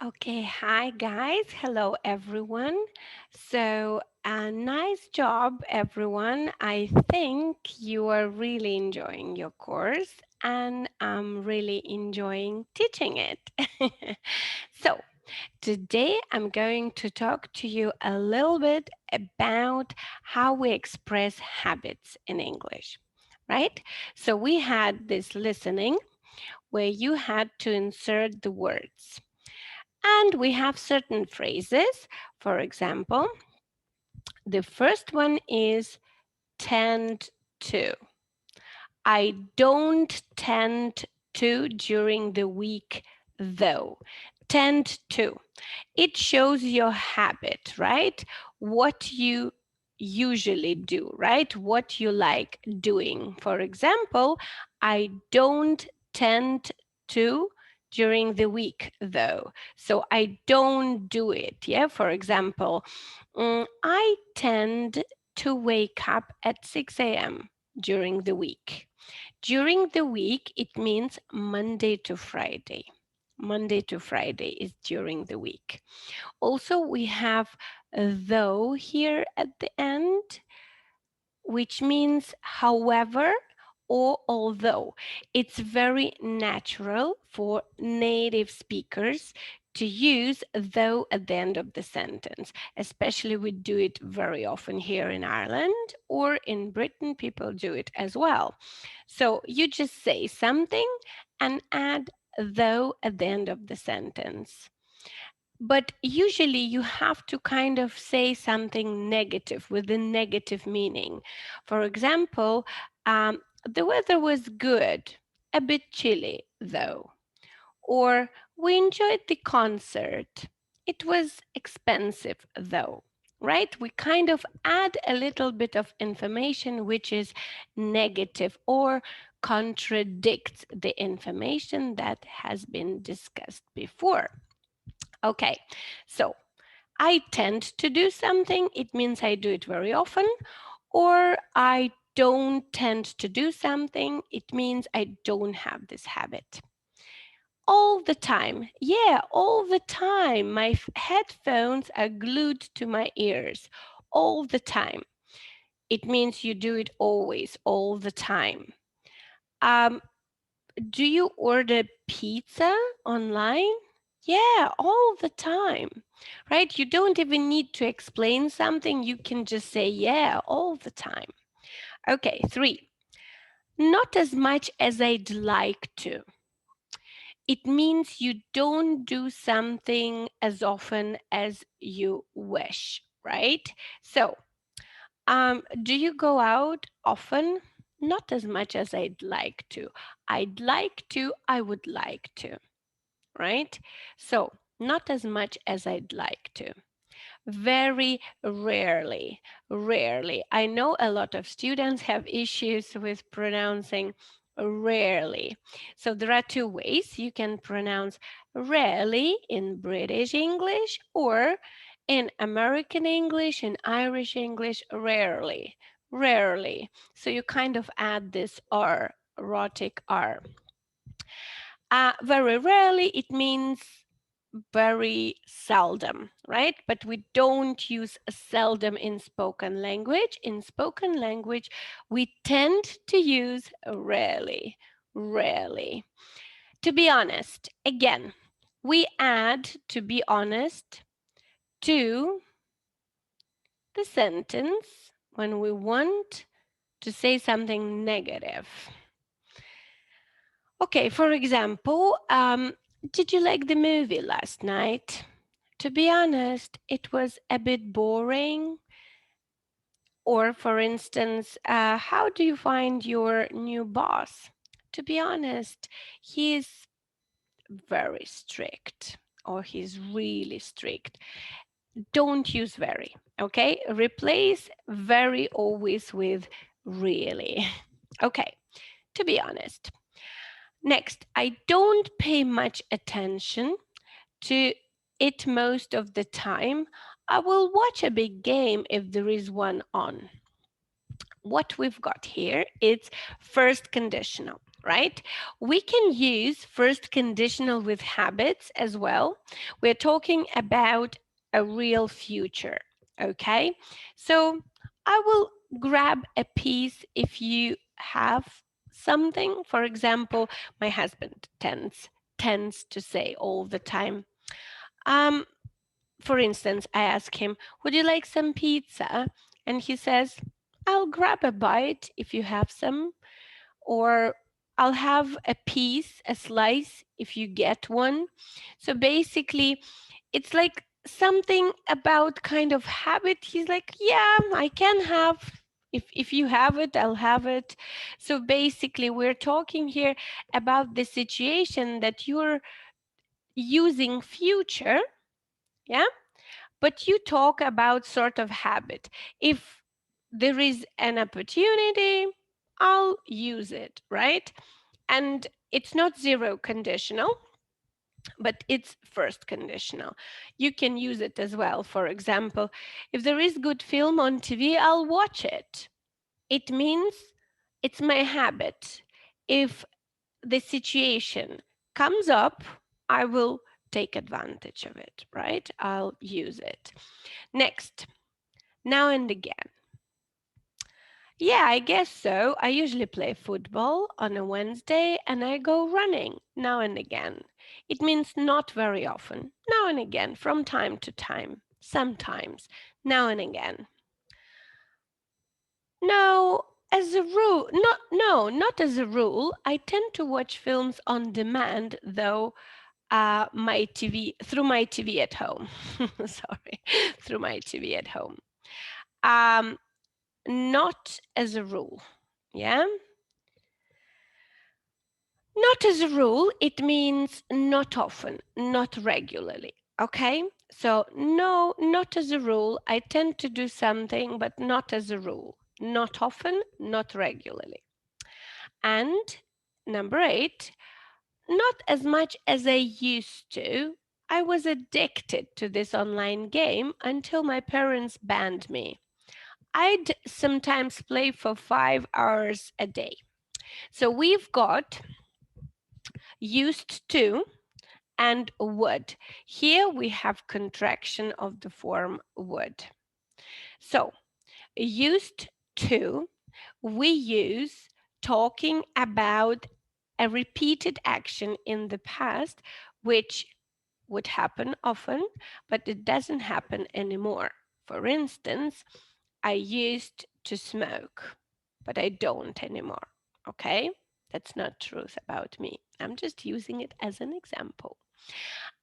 Okay, hi guys. Hello everyone. So, nice job everyone. I think you are really enjoying your course and I'm really enjoying teaching it. So, today I'm going to talk to you a little bit about how we express habits in English, right? So, we had this listening where you had to insert the words. And we have certain phrases. For example, the first one is tend to. I don't tend to during the week though. Tend to. It shows your habit, right? What you usually do, right? What you like doing. For example, I don't tend to during the week though. So I don't do it. Yeah. For example, I tend to wake up at 6 a.m. during the week. During the week, it means Monday to Friday. Monday to Friday is during the week. Also, we have though here at the end, which means however or although. It's very natural for native speakers to use though at the end of the sentence. Especially we do it very often here in Ireland or in Britain, people do it as well. So you just say something and add though at the end of the sentence. But usually you have to kind of say something negative with a negative meaning. For example, the weather was good, a bit chilly though. Or we enjoyed the concert. It was expensive though. Right? We kind of add a little bit of information which is negative or contradicts the information that has been discussed before. Okay, so I tend to do something, it means I do it very often, or I don't tend to do something, it means I don't have this habit. All the time, yeah, all the time. My headphones are glued to my ears all the time. It means you do it always, all the time. Um, do you order pizza online? Yeah, all the time, right? You don't even need to explain something. You can just say, yeah, all the time. Okay, three, not as much as I'd like to. It means you don't do something as often as you wish, right? So, do you go out often? Not as much as I'd like to. I'd like to, I would like to, right? So, not as much as I'd like to. Very rarely, rarely. I know a lot of students have issues with pronouncing rarely. So there are two ways you can pronounce rarely in British English or in American English, in Irish English, rarely, rarely. So you kind of add this R, erotic R. Very rarely, it means very seldom, right? But we don't use seldom in spoken language. In spoken language, we tend to use rarely, rarely. To be honest, again, we add to be honest to the sentence when we want to say something negative. Okay, for example, did you like the movie last night? To be honest, it was a bit boring. Or, for instance, how do you find your new boss? To be honest, he's very strict, or he's really strict. Don't use very, okay? Replace very always with really. Okay, to be honest. Next, I don't pay much attention to it most of the time. I will watch a big game if there is one on. What we've got here is first conditional. right? We can use first conditional with habits as well. We're talking about a real future, okay? So I will grab a piece if you have something. For example, my husband tends to say all the time, um, for instance, I ask him, would you like some pizza? And he says, I'll grab a bite if you have some, or I'll have a piece, a slice, if you get one. So basically, it's like something about kind of habit. He's like, yeah, I can have. If you have it, I'll have it. So basically, we're talking here about the situation that you're using future, yeah, but you talk about sort of habit. If there is an opportunity, I'll use it, right? And it's not zero conditional, but it's first conditional. You can use it as well. For example, if there is good film on TV, I'll watch it. It means it's my habit. If the situation comes up, I will take advantage of it, right? I'll use it. Next, now and again. Yeah, I guess so. I usually play football on a Wednesday and I go running now and again. It means not very often, now and again, from time to time, sometimes, now and again. No, as a rule, not as a rule. I tend to watch films on demand, though, my TV through my TV at home. Sorry, through my TV at home. Um, Not as a rule. Yeah. Not as a rule, it means not often, not regularly. Okay. So, no, not as a rule. I tend to do something, but not as a rule. Not often, not regularly. And number 8, not as much as I used to. I was addicted to this online game until my parents banned me. I'd sometimes play for 5 hours a day. So we've got used to and would. Here we have contraction of the form would. So used to, we use talking about a repeated action in the past, which would happen often, but it doesn't happen anymore. For instance, I used to smoke, but I don't anymore. Okay? That's not truth about me. I'm just using it as an example.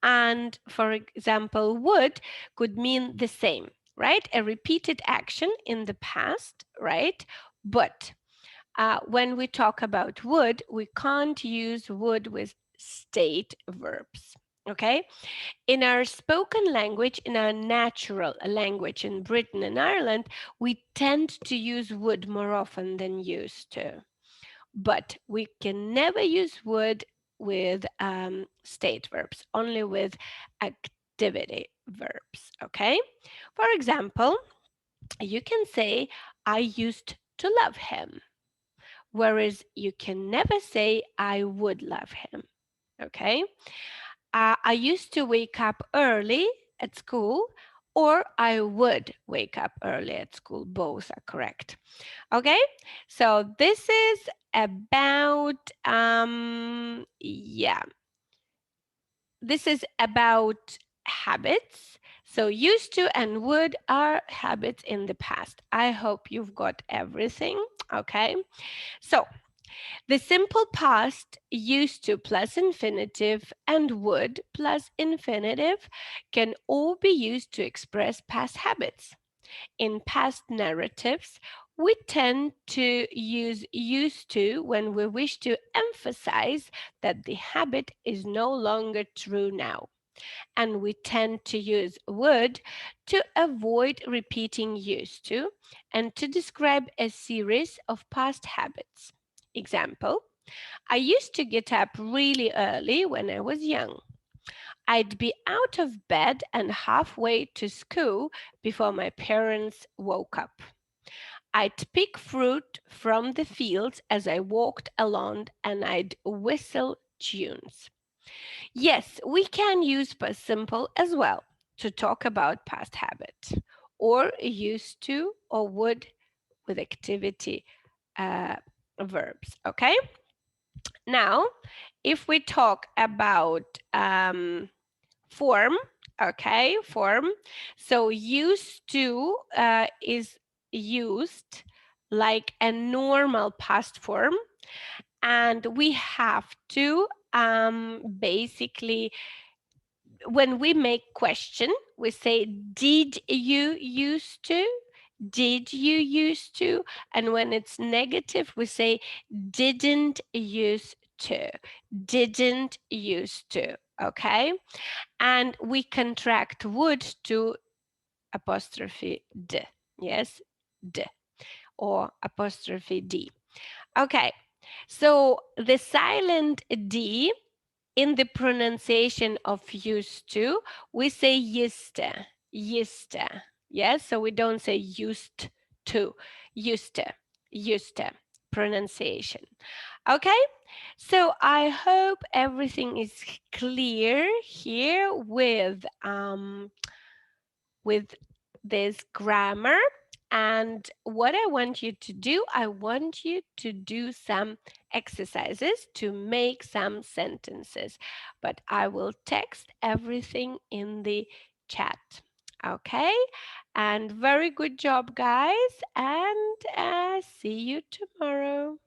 And for example, would could mean the same, right? A repeated action in the past, right? But when we talk about would, we can't use would with state verbs. Okay? In our spoken language, in our natural language in Britain and Ireland, we tend to use would more often than used to. But we can never use would with state verbs, only with activity verbs. Okay? For example, you can say, I used to love him, whereas you can never say, I would love him. Okay? I used to wake up early at school, or I would wake up early at school. Both are correct. Okay, so this is about, yeah, this is about habits. So used to and would are habits in the past. I hope you've got everything. Okay, so the simple past, used to plus infinitive and would plus infinitive, can all be used to express past habits. In past narratives, we tend to use used to when we wish to emphasize that the habit is no longer true now. And we tend to use would to avoid repeating used to and to describe a series of past habits. Example, I used to get up really early when I was young. I'd be out of bed and halfway to school before my parents woke up. I'd pick fruit from the fields as I walked along and I'd whistle tunes. Yes, we can use past simple as well to talk about past habit, or used to or would with activity uh, verbs. Okay. Now, if we talk about form, okay, form. So used to is used like a normal past form, and we have to basically, when we make question, we say, did you used to? Did you used to? And when it's negative, we say, didn't used to. Didn't used to. Okay. And we contract would to apostrophe d. Yes, d or apostrophe d. Okay. So the silent d in the pronunciation of used to, we say used to. Yes, so we don't say used to, used to pronunciation. Okay, so I hope everything is clear here with this grammar. And what I want you to do, I want you to do some exercises to make some sentences, but I will text everything in the chat. Okay, and very good job, guys, and see you tomorrow.